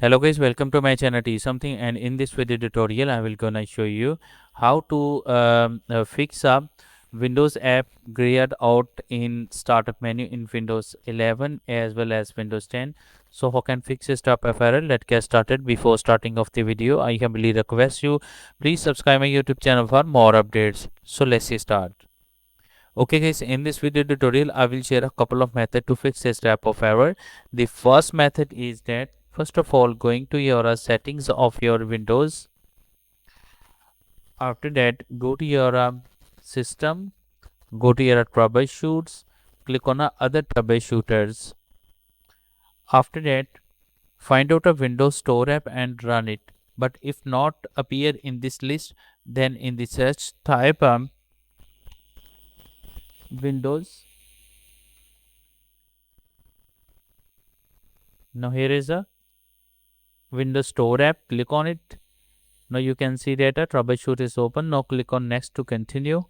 Hello guys, welcome to my channel T something, and in this video tutorial I will gonna show you how to fix up Windows app grayed out in startup menu in Windows 11 as well as Windows 10. So how can fix this type of error? Let's get started. Before starting of the video, I humbly request you please subscribe my YouTube channel for more updates. So let's start. Okay guys, in this video tutorial I will share a couple of methods to fix this type of error. The first method is that first of all going to your settings of your Windows. After that go to your system, go to your troubleshoots, click on other troubleshooters. After that find out a Windows Store app and run it, but if not appear in this list, then in the search type Windows. Now here is a Windows Store app, click on it. Now you can see that a troubleshoot is open. Now click on next to continue.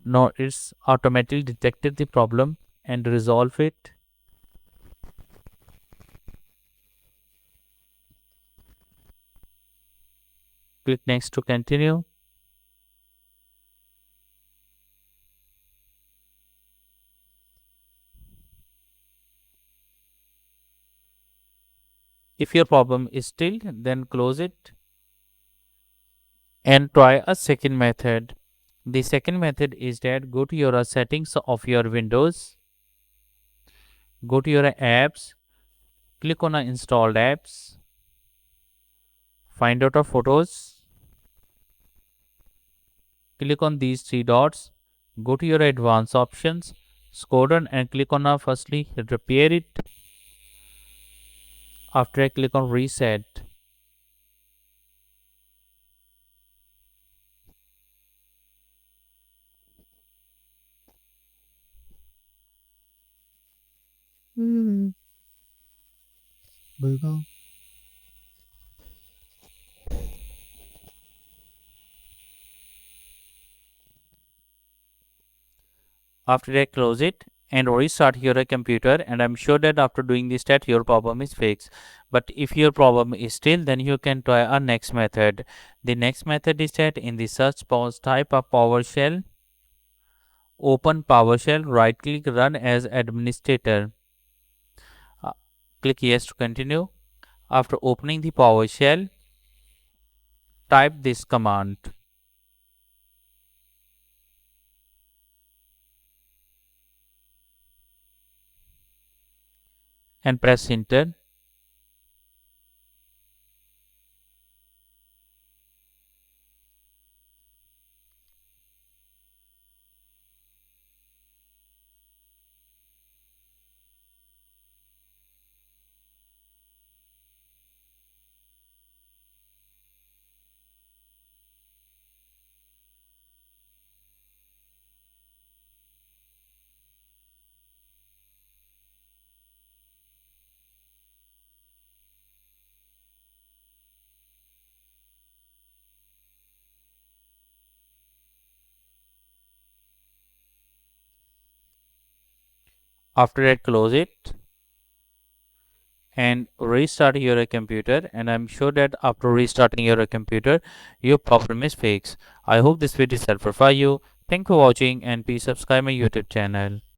Now it's automatically detected the problem and resolve it. Click next to continue. If your problem is still, then close it and try a second method. The second method is that go to your settings of your Windows, go to your apps, click on installed apps, find out of photos, click on these three dots, go to your advanced options, scroll down and click on firstly repair it. After I click on reset, Bự con. after I close it and restart your computer, and I'm sure that after doing this that your problem is fixed. But if your problem is still, then you can try our next method. The next method is that in the search box type of PowerShell, open PowerShell, right click, run as administrator. Uh, Click yes to continue. After opening the PowerShell, type this command and press enter. After that close it and restart your computer, and I'm sure that after restarting your computer your problem is fixed. I hope this video is helpful for you. Thank you for watching and please subscribe my YouTube channel.